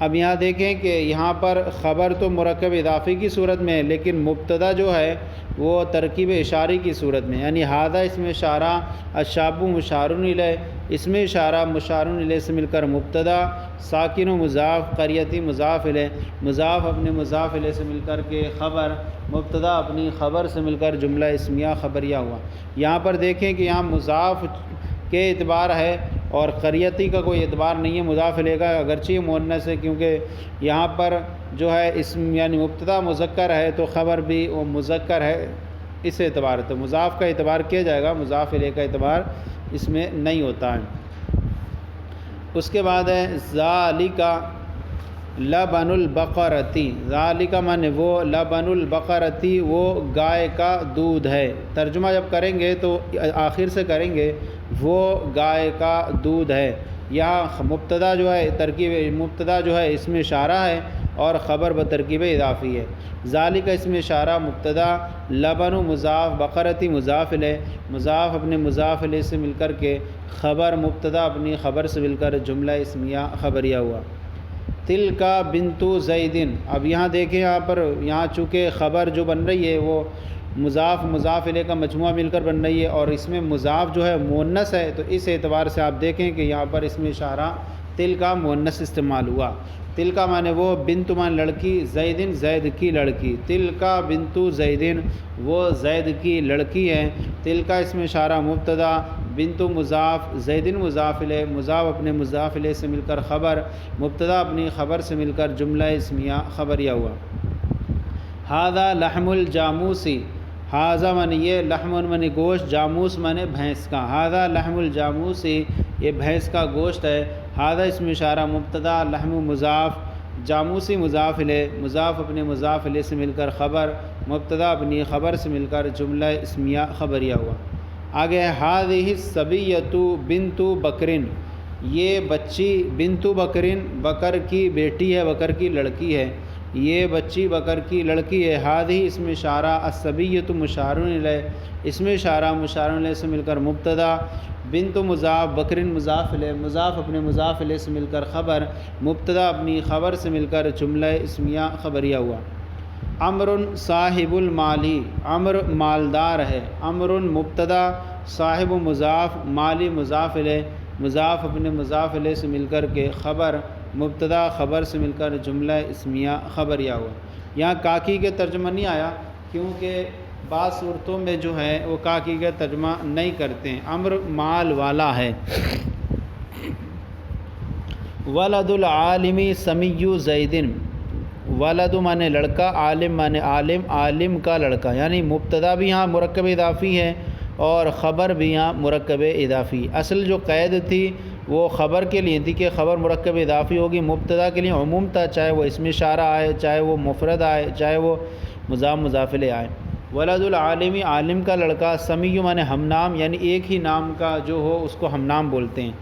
اب یہاں دیکھیں کہ یہاں پر خبر تو مرکب اضافی کی صورت میں ہے، لیکن مبتدا جو ہے وہ ترکیب اشاری کی صورت میں، یعنی ہادہ اس میں اشارہ، الشاب مشار الیہ، اس میں اشارہ مشار الیہ سے مل کر مبتدا، ساکن و مضاف، قریتی مضاف الیہ، مضاف اپنے مضاف الیہ سے مل کر کے خبر، مبتدا اپنی خبر سے مل کر جملہ اسمیہ خبریہ ہوا۔ یہاں پر دیکھیں کہ یہاں مضاف کے اعتبار ہے اور قریتی کا کوئی اعتبار نہیں ہے مضاف الیہ کا، اگرچہ مؤنث ہے، کیونکہ یہاں پر جو ہے اسم یعنی مبتدا مذکر ہے تو خبر بھی وہ مذکر ہے، اس اعتبار تو مضاف کا اعتبار کیا جائے گا، مضاف الیہ کا اعتبار اس میں نہیں ہوتا ہے۔ اس کے بعد ہے ذالک لبن البقرتی، ذالک مانے وہ، لبن البقرتی وہ گائے کا دودھ ہے۔ ترجمہ جب کریں گے تو آخر سے کریں گے وہ گائے کا دودھ ہے۔ یہاں مبتدا جو ہے مبتدا جو ہے اس میں اشارہ ہے اور خبر بترکیب اضافی ہے۔ ذالک اس میں اشارہ مبتدا، لبن مضاف، بقرتی مضاف الیہ، مضاف اپنے مضاف الیہ سے مل کر کے خبر، مبتدا اپنی خبر سے مل کر جملہ اسمیہ خبریہ ہوا۔ تلک بنت زید، اب یہاں دیکھیں یہاں چونکہ خبر جو بن رہی ہے وہ مضاف مضاف الیہ کا مجموعہ مل کر بن رہی ہے اور اس میں مضاف جو ہے مؤنث ہے، تو اس اعتبار سے آپ دیکھیں کہ یہاں پر اس میں اشارہ تل کا مؤنث استعمال ہوا۔ تل کا مانے وہ، بنت مانے لڑکی، زیدن زید کی لڑکی، تل کا بنت زیدن وہ زید کی لڑکی ہے۔ تل کا اس میں اشارہ مبتدا، بنت مضاف، زیدن مضاف الیہ، مضاف اپنے مضاف الیہ سے مل کر خبر، مبتدا اپنی خبر سے مل کر جملہ اسمیہ خبریہ ہوا۔ ھذا لحم الجاموسی، ھذا مانے یہ، لحم مانے گوشت، جاموس مانے بھینس کا، ھذا لحم الجاموسی یہ بھینس کا گوشت ہے۔ ھذا اس میں اشارہ مبتدا، لحم مضاف، جاموسی مضاف الیہ، مضاف اپنے مضاف الیہ سے مل کر خبر، مبتدا اپنی خبر سے مل کر جملہ اسمیہ خبریہ ہوا۔ آگے ھذہ الصبیۃ بنت بکر، یہ بچی، بنت بکر بکر کی بیٹی ہے، بکر کی لڑکی ہے، یہ بچی بکر کی لڑکی ہے۔ ھذہ اس میں اشارہ، الصبیۃ مشار الیہ، اس میں اشارہ مشار الیہ سے مل کر مبتدا، بنت مضاف، بکر مضاف الیہ، مضاف اپنے مضاف الیہ سے مل کر خبر، مبتدا اپنی خبر سے مل کر جملہ اسمیہ خبریہ ہوا۔ عمر صاحب المالی، عمر مالدار ہے، عمر مبتدا، صاحب مضاف، مالی مضاف الیہ، مضاف اپنے مضاف الیہ سے مل کر کے خبر، مبتدا خبر سے مل کر جملہ اسمیہ خبریہ ہوا۔ یہاں کاکی کے ترجمہ نہیں آیا کیونکہ بعض صورتوں میں جو ہے وہ کاکی کا ترجمہ نہیں کرتے ہیں۔ عمر مال والا ہے۔ ولد العالم سمی زیدن، ولد مانے لڑکا، عالم مانے عالم، عالم کا لڑکا، یعنی مبتدا بھی یہاں مرکب اضافی ہے اور خبر بھی یہاں مرکب اضافی۔ اصل جو قید تھی وہ خبر کے لیے تھی کہ خبر مرکب اضافی ہوگی، مبتدا کے لیے عموم تھا، چاہے وہ اسم اشارہ آئے، چاہے وہ مفرد آئے، چاہے وہ مضاف مضاف الیہ آئے۔ ولد العالمی عالم کا لڑکا، سمی مانے ہم نام، یعنی ایک ہی نام کا جو ہو اس کو ہم نام بولتے ہیں،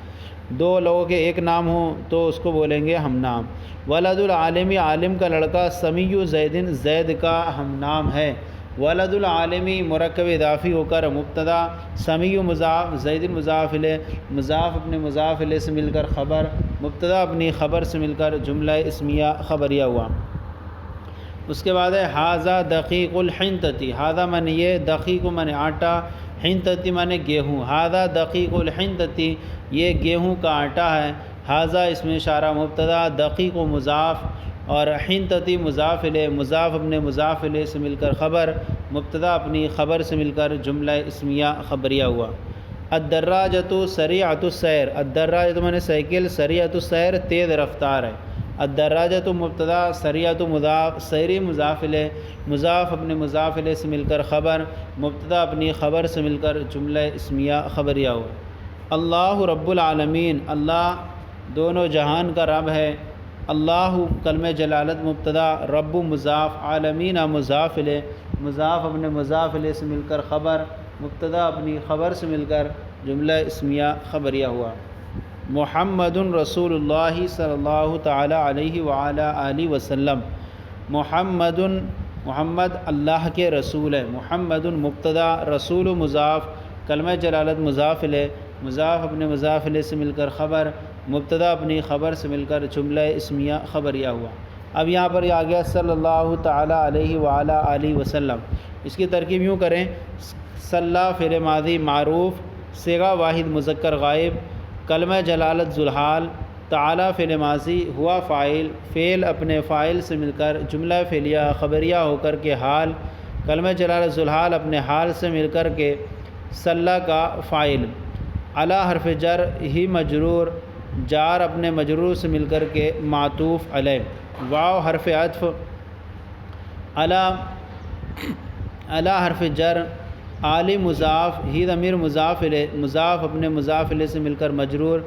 دو لوگوں کے ایک نام ہو تو اس کو بولیں گے ہم نام۔ ولد العالمی عالم کا لڑکا، سمی زیدن زید کا ہم نام ہے۔ ولد العالمی مرکب اضافی ہو کر مبتدا، سمی مضاف، زید مضاف الیہ، مضاف اپنے مضاف الیہ سے مل کر خبر، مبتدا اپنی خبر سے مل کر جملہ اسمیہ خبریہ ہوا۔ اس کے بعد ہے ھذا دقیق الحنطتی، ھذا مانے یہ، دقیق مانے آٹا، حنطتی مانے گیہوں، ھذا دقیق الحنطتی یہ گیہوں کا آٹا ہے۔ ھذا اس میں اشارہ مبتدا، دقیق و مضاف اور حنطتی مضاف الیہ، مضاف اپنے مضاف الیہ سے مل کر خبر، مبتدا اپنی خبر سے مل کر جملہ اسمیہ خبریہ ہوا۔ الدراجۃ سریعۃ السیر، الدراجۃ مانے سائیکل، سریعۃ السیر تیز رفتار ہے۔ الدراجۃ مبتدا، سریعۃ مضاف، سیری مضاف الیہ، مضاف اپنے مضاف الیہ سے مل کر خبر، مبتدا اپنی خبر سے مل کر جملہ اسمیہ خبریہ ہوا۔ اللہ رب العالمین، اللہ دونوں جہان کا رب ہے۔ اللہ کلمہ جلالت مبتدا، رب مضاف، عالمین مضاف الیہ، مضاف اپنے مضاف الیہ سے مل کر خبر، مبتدا اپنی خبر سے مل کر جملہ اسمیہ خبریہ ہوا۔ محمد رسول اللہ صلی اللہ تعالی علیہ وعلی آلہ وسلم، محمد اللہ کے رسول ہے۔ محمد مبتدا، رسول مضاف، کلمہ جلالت مضاف الیہ، مضاف اپنے مضاف الیہ سے مل کر خبر، مبتدا اپنی خبر سے مل کر جملہ اسمیہ خبریہ ہوا۔ اب یہاں پر یہ آ گیا صلی اللہ تعالیٰ علیہ وعلیٰ آلہ وسلم، اس کی ترکیب یوں کریں، صلی فعل ماضی معروف، صیغہ واحد مذکر غائب، کلمہ جلالت ذوالحال، تعالیٰ فعل ماضی، ہوا فاعل، فعل اپنے فاعل سے مل کر جملہ فعلیہ خبریہ ہو کر کے حال، کلمہ جلالت ذوالحال اپنے حال سے مل کر کے صلی کا فاعل، علی حرف جر ہی مجرور، جار اپنے مجرور سے مل کر کے معطوف علیہ، واو حرف عطف، علی حرف جر، عالی مضاف، ہی ضمیر مضاف الیہ، مضاف اپنے مضاف الیہ سے مل کر مجرور،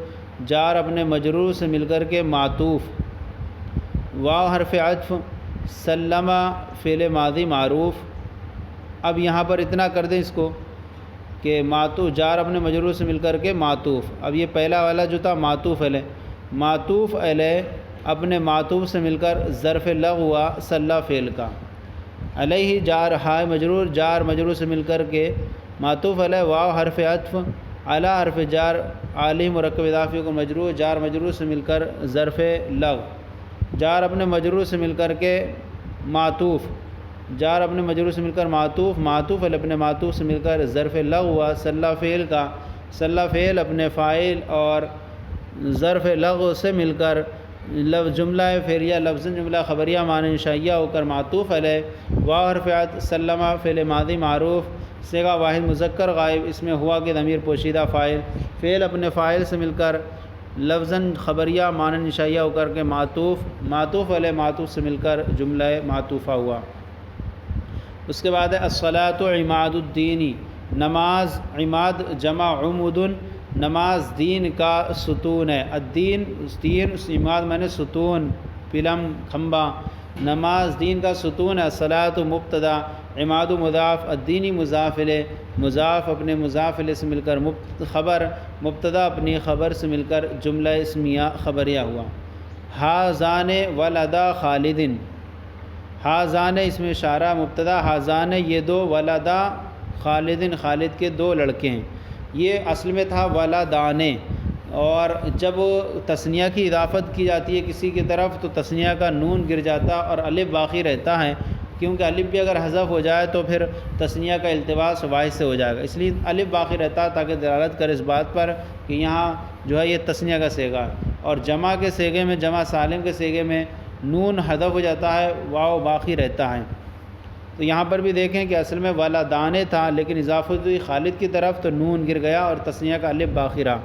جار اپنے مجرور سے مل کر کے معطوف، واو حرف عطف، سلم فعل ماضی معروف۔ اب یہاں پر اتنا کر دیں اس کو کہ معطوف، جار اپنے مجرور سے مل کر کے معطوف۔ اب یہ پہلا والا جو تھا معطوف علیہ، معطوف علیہ اپنے معطوف سے مل کر ظرف لغو ہوا صلی فعل کا، علیہ جار ہائے مجرور، جار مجرور سے مل کر کے معطوف علیہ، واو حرف عطف، علی حرف جار، عالی مرکب اضافی کو مجرور، جار مجرور سے مل کر ظرف لغو، جار اپنے مجرور سے مل کر کے معطوف، جار اپنے مجرور سے مل کر معطوف، معطوف علیہ اپنے معطوف سے مل کر ظرف لغو ہوا صلی فعل کا، صلی فعل اپنے فاعل اور ظرف لغو سے مل کر لفظ جملہ فعلیہ لفظ جملہ خبریہ معنی انشائیہ ہو کر معطوف علیہ، واو حرف عطف، سلم فعل ماضی معروف، صیغہ واحد مذکر غائب، اس میں ہوا کے ضمیر پوشیدہ فاعل، فعل اپنے فاعل سے مل کر لفظاً خبریہ معنی انشائیہ ہو کر کے معطوف، معطوف علیہ معطوف سے مل کر جملہ معطوفہ ہوا۔ اس کے بعد ہے الصلاۃ عماد الدین، نماز، عماد جمع عمود، نماز دین کا ستون ہے، الدین دین، عماد میں نے ستون پلم کھمبا، نماز دین کا ستون ہے، الصلاۃ مبتدا، عماد مضاف، الدینی مضاف الیہ، مضاف اپنے مضاف الیہ سے مل کر خبر، مبتدا اپنی خبر سے مل کر جملہ اسمیہ خبریہ ہوا۔ ہاذان ولدا خالد، ہاذان اس میں اشارہ مبتدا، ہاذان یہ دو، ولدا خالد خالد کے دو لڑکے ہیں، یہ اصل میں تھا ولدان، اور جب تثنیہ کی اضافت کی جاتی ہے کسی کی طرف تو تثنیہ کا نون گر جاتا اور الف باقی رہتا ہے، کیونکہ الف بھی اگر حذف ہو جائے تو پھر تثنیہ کا التباس واحد سے ہو جائے گا، اس لیے الف باقی رہتا ہے تاکہ دلالت کرے اس بات پر کہ یہاں جو ہے یہ تثنیہ کا صیغہ ہے، اور جمع کے صیغے میں، جمع سالم کے صیغے میں نون حذف ہو جاتا ہے، واو باقی رہتا ہے۔ تو یہاں پر بھی دیکھیں کہ اصل میں ولدان تھا لیکن اضافت ہوئی خالد کی طرف تو نون گر گیا اور تثنیہ کا الف باقی رہا۔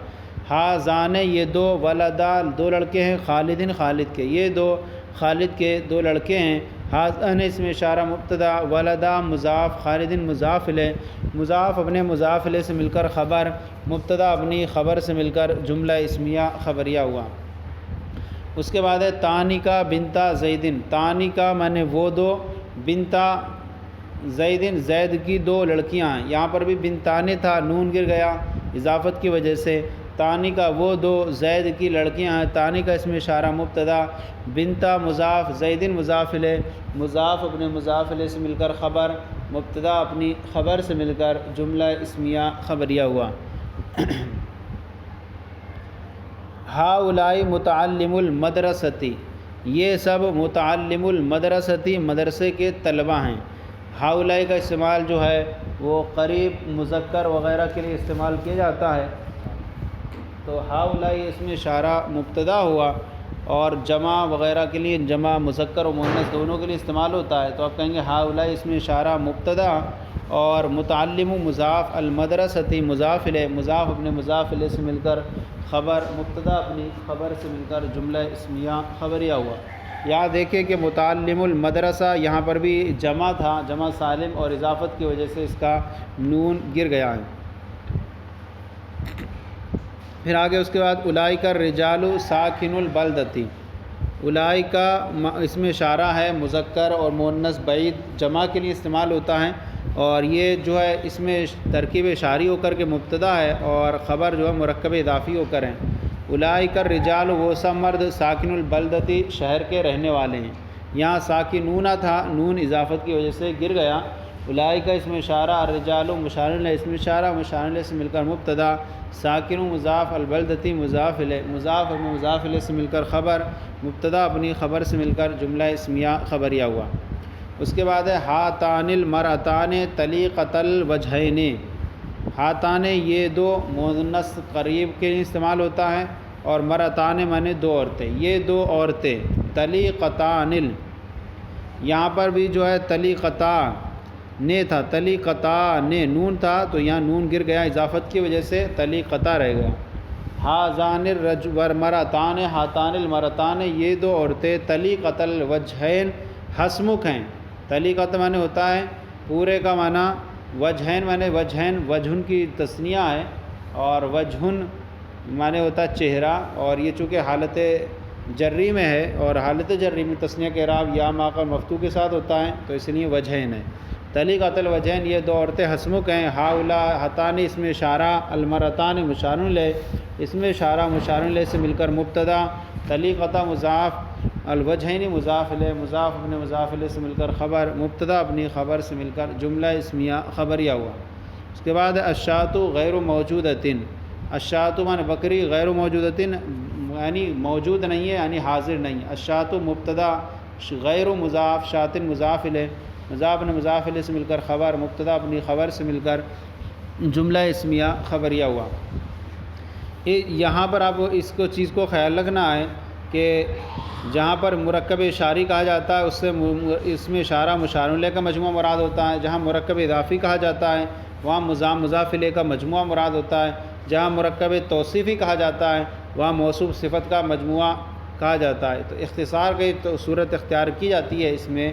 ہاذان یہ دو، ولدا دو لڑکے ہیں، خالدین خالد کے، یہ دو خالد کے دو لڑکے ہیں، ہاذان اس میں اشارہ مبتدا، ولدا مضاف، خالدین مضاف الیہ، مضاف اپنے مضاف الیہ سے مل کر خبر، مبتدا اپنی خبر سے مل کر جملہ اسمیہ خبریہ ہوا۔ اس کے بعد ہے تانیکا بنتا زیدن، تانیکا مانے وہ دو، بنتا زیدن زید کی دو لڑکیاں ہیں، یہاں پر بھی بنتانے تھا، نون گر گیا اضافت کی وجہ سے، تانی کا وہ دو زید کی لڑکیاں ہیں، تانی کا اس میں اشارہ مبتدا، بنتا مضاف، زیدن مضاف الیہ، مضاف اپنے مضاف الیہ سے مل کر خبر، مبتدا اپنی خبر سے مل کر جملہ اسمیہ خبریہ ہوا۔ ہؤلاء متعلم المدرستی، یہ سب متعلم المدرستی مدرسے کے طلبہ ہیں۔ ہؤلاء کا استعمال جو ہے وہ قریب مذکر وغیرہ کے لیے استعمال کیا جاتا ہے، تو ہؤلاء اس میں اشارہ مبتدا ہوا، اور جمع وغیرہ کے لیے، جمع مذکر و مؤنث دونوں کے لیے استعمال ہوتا ہے، تو آپ کہیں گے ہؤلاء اس میں اشارہ مبتدا، اور متعلم مضاف، المدرستی مضاف الیہ، مضاف اپنے مضاف الیہ سے مل کر خبر، مبتدا اپنی خبر سے مل کر جملہ اسمیہ خبریہ ہوا۔ یہاں دیکھیں کہ متعلم المدرسہ یہاں پر بھی جمع تھا، جمع سالم، اور اضافت کی وجہ سے اس کا نون گر گیا ہے۔ پھر آگے اس کے بعد اولئک الرجال ساکن البلدتی، اولئک اس میں اشارہ ہے مذکر اور مؤنث بعید جمع کے لیے استعمال ہوتا ہے، اور یہ جو ہے اس میں ترکیب اشاری ہو کر کے مبتدا ہے اور خبر جو ہے مرکب اضافی ہو کر ہیں۔ اولئک الرجال وہ سب مرد، ساکن البلدتی شہر کے رہنے والے ہیں، یہاں ساکنون تھا، نون اضافت کی وجہ سے گر گیا، اولئک کا اسم اشارہ، الرجال مشار الیہ اسم اشارہ، مشار الیہ سے مل کر مبتدا، ساکن مضاف، البلدتی مضاف الیہ، مضاف اپنے مضاف الیہ سے مل کر خبر، مبتدا اپنی خبر سے مل کر جملہ اسمیہ خبریہ ہوا۔ اس کے بعد ہے ہاتان المرأتان طلیقۃ الوجہین، ہاتان یہ دو مؤنث قریب کے لیے استعمال ہوتا ہے، اور مرأتان مانے دو عورتیں، یہ دو عورتیں، طلیقتان، یہاں پر بھی جو ہے طلیقتا نے تھا، طلیقتا نے نون تھا تو یہاں نون گر گیا اضافت کی وجہ سے طلیقتا رہ گیا۔ ہاذان المرأتان، ہاتان المرأتان یہ دو عورتیں، طلیقۃ الوجہین ہسمکھ ہیں، طلیقۃ معنی ہوتا ہے پورے کا معنی، وجہین معنی وجہین، وجہن کی تثنیہ ہے، اور وجہن معنی ہوتا ہے چہرہ، اور یہ چونکہ حالت جری میں ہے، اور حالت جری میں تثنیہ کے اعراب یا ما قبل مفتوح کے ساتھ ہوتا ہے، تو اس لیے وجہین ہے۔ طلیقۃ الوجہین یہ دو عورتیں ہسمکھ ہیں، ہاؤلا ہاتان اسم اشارہ، المرأتان مشار الیہ، اسم اشارہ مشار الیہ سے مل کر مبتدا، طلیقۃ مضاف، الوجہین مضاف الیہ، مضاف اپنے مضاف الیہ سے مل کر خبر، مبتدا اپنی خبر سے مل کر جملہ اسمیہ خبریہ ہوا۔ اس کے بعد الشاۃ غیر موجودۃ، الشاۃ معنی بکری، غیر موجودۃ یعنی موجود نہیں ہے، یعنی حاضر نہیں۔ الشاۃ مبتدا، غیر مضاف، شاۃ مضاف الیہ، مضاف نے مضاف الیہ سے مل کر خبر، مبتدا اپنی خبر سے مل کر جملہ اسمیہ خبریہ ہوا۔ یہاں پر آپ اس کو چیز کو خیال رکھنا ہے کہ جہاں پر مرکب اشاری کہا جاتا ہے اس سے اسم اشارہ مشار الیہ کا مجموعہ مراد ہوتا ہے، جہاں مرکب اضافی کہا جاتا ہے وہاں مضاف الیہ کا مجموعہ مراد ہوتا ہے، جہاں مرکب توصیفی کہا جاتا ہے وہاں موصوف صفت کا مجموعہ کہا جاتا ہے۔ تو اختصار کی تو صورت اختیار کی جاتی ہے اس میں۔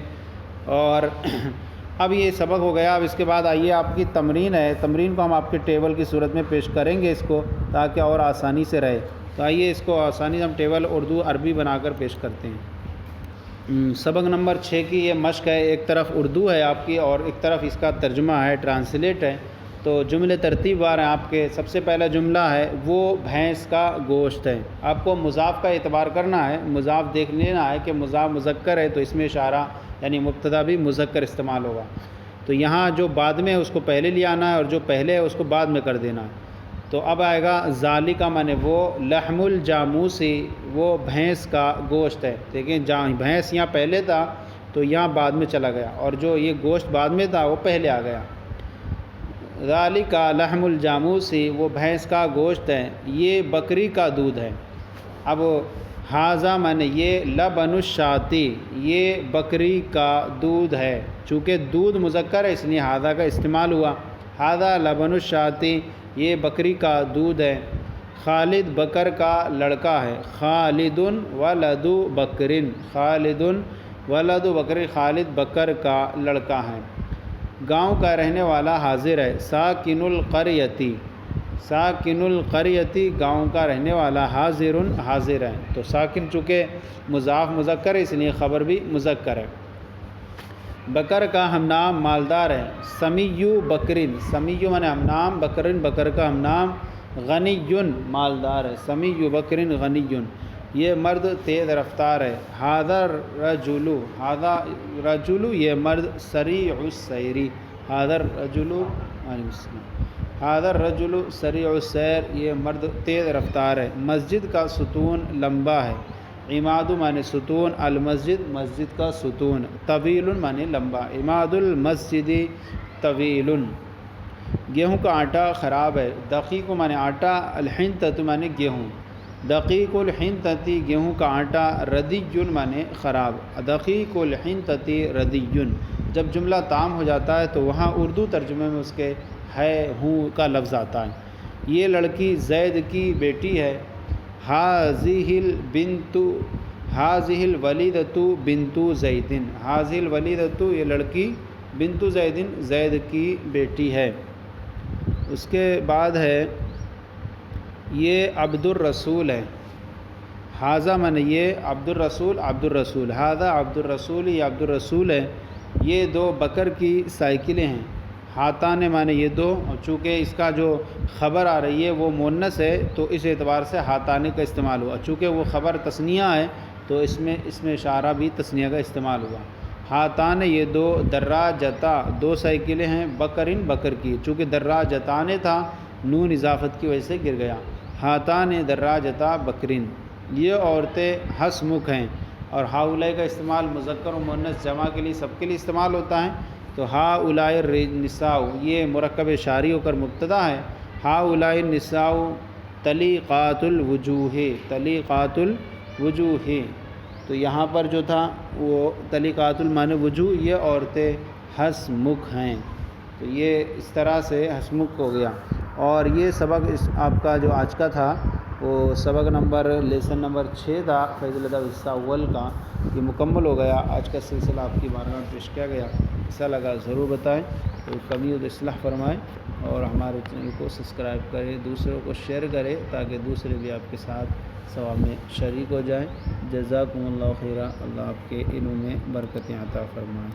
اور اب یہ سبق ہو گیا، اب اس کے بعد آئیے آپ کی تمرین ہے، تمرین کو ہم آپ کے ٹیبل کی صورت میں پیش کریں گے اس کو، تاکہ اور آسانی سے رہے۔ تو آئیے اس کو آسانی سے ہم ٹیبل اردو عربی بنا کر پیش کرتے ہیں۔ سبق نمبر 6 کی یہ مشق ہے، ایک طرف اردو ہے آپ کی اور ایک طرف اس کا ترجمہ ہے، ٹرانسلیٹ ہے۔ تو جملے ترتیب وار ہیں آپ کے۔ سب سے پہلا جملہ ہے وہ بھینس کا گوشت ہے۔ آپ کو مضاف کا اعتبار کرنا ہے، مضاف دیکھ لینا ہے کہ مضاف مذکر ہے تو اس میں اشارہ یعنی مبتدا بھی مذکر استعمال ہوگا۔ تو یہاں جو بعد میں ہے اس کو پہلے لے آنا ہے، اور جو پہلے ہے اس کو بعد میں کر دینا ہے۔ تو اب آئے گا ذالک معنی وہ، لحم الجاموسی وہ بھینس کا گوشت ہے۔ دیکھیں بھینس یہاں پہلے تھا تو یہاں بعد میں چلا گیا، اور جو یہ گوشت بعد میں تھا وہ پہلے آ گیا۔ ذالک لحم الجاموسی وہ بھینس کا گوشت ہے، یہ بکری کا دودھ ہے۔ اب ہاذا معنی یہ، لبن الشاتی یہ بکری کا دودھ ہے، چونکہ دودھ مذکر ہے اس لیے ہاذا کا استعمال ہوا۔ ہاذا لبن الشاتی یہ بکری کا دودھ ہے۔ خالد بکر کا لڑکا ہے، خالد ولد بکر، خالد ولد بکر خالد بکر کا لڑکا ہے۔ گاؤں کا رہنے والا حاضر ہے، ساکن القریتی، ساکن القریتی گاؤں کا رہنے والا، حاضر حاضر ہے۔ تو ساکن چونکہ مضاف مذکر ہے اس لیے خبر بھی مذکر ہے۔ بکر کا ہم نام مالدار ہے، سمیو بکرن، سمیو معنی ہم نام، بکرن بکر کا ہم نام، غنیٌ مالدار ہے، سمیو بکرن غنیٌ یہ مرد تیز رفتار ہے۔ ھذا الرجل، ھذا رجل یہ مرد، سریع السیری، ھذا الرجل ھذا الرجل سریع السیر یہ مرد تیز رفتار ہے۔ مسجد کا ستون لمبا ہے، عماد معنی ستون، المسجد مسجد کا ستون، طویل معنی لمبا، عماد المسجد طویل۔ گیہوں کا آٹا خراب ہے، دقیق معنی آٹا، الحنطۃ معنی گیہوں، دقیق الحنطۃ گیہوں کا آٹا، ردی معنی خراب، دقیق الحنطۃ ردی۔ جب جملہ تام ہو جاتا ہے تو وہاں اردو ترجمے میں اس کے ہے ہوں کا لفظ آتا ہے۔ یہ لڑکی زید کی بیٹی ہے، ھذہ البنت، ھذہ الولیدۃ بنت زید، ھذہ الولیدۃ یہ لڑکی، بنت زید زید کی بیٹی ہے۔ اس کے بعد ہے یہ عبد الرسول ہے، ھذا معنی یہ، عبد الرسول عبد الرسول، ھذا عبد الرسول یہ عبد الرسول ہے۔ یہ دو بکر کی سائیکلیں ہیں، ہاتان معنی یہ دو، چونکہ اس کا جو خبر آ رہی ہے وہ مؤنث ہے تو اس اعتبار سے ہاتان کا استعمال ہوا، چونکہ وہ خبر تثنیہ ہے تو اس میں اشارہ بھی تثنیہ کا استعمال ہوا۔ ہاتان یہ دو، دراجتا دو سائیکلیں ہیں، بکرن بکر کی، چونکہ دراجتان تھا نون اضافت کی وجہ سے گر گیا، ہاتان دراجتا بکرن، یہ عورتیں ہسمکھ ہیں، اور ہاؤلائی کا استعمال مذکر و مؤنث جمع کے لیے سب کے لیے استعمال ہوتا ہے، تو ہاؤلائی النساء یہ مرکب شعری ہو کر مبتدا ہے، ہاؤلائی النساء طلیقات الوجوہ، طلیقات الوجوہ، تو یہاں پر جو تھا وہ طلیقات المعنی وجوہ، یہ عورتیں ہسمکھ ہیں، تو یہ اس طرح سے ہسمکھ ہو گیا۔ اور یہ سبق آپ کا جو آج کا تھا وہ سبق لیسن نمبر 6 تھا فیض الادب حصہ اول کا، یہ مکمل ہو گیا۔ آج کا سلسلہ آپ کی بارگاہ میں پیش کیا گیا، ایسا لگا ضرور بتائیں، تو کمی ہو تو اصلاح فرمائیں، اور ہمارے چینل کو سبسکرائب کریں، دوسروں کو شیئر کریں تاکہ دوسرے بھی آپ کے ساتھ ثواب میں شریک ہو جائیں۔ جزاکم اللہ خیرہ، اللہ آپ کے علم میں برکتیں عطا فرمائیں۔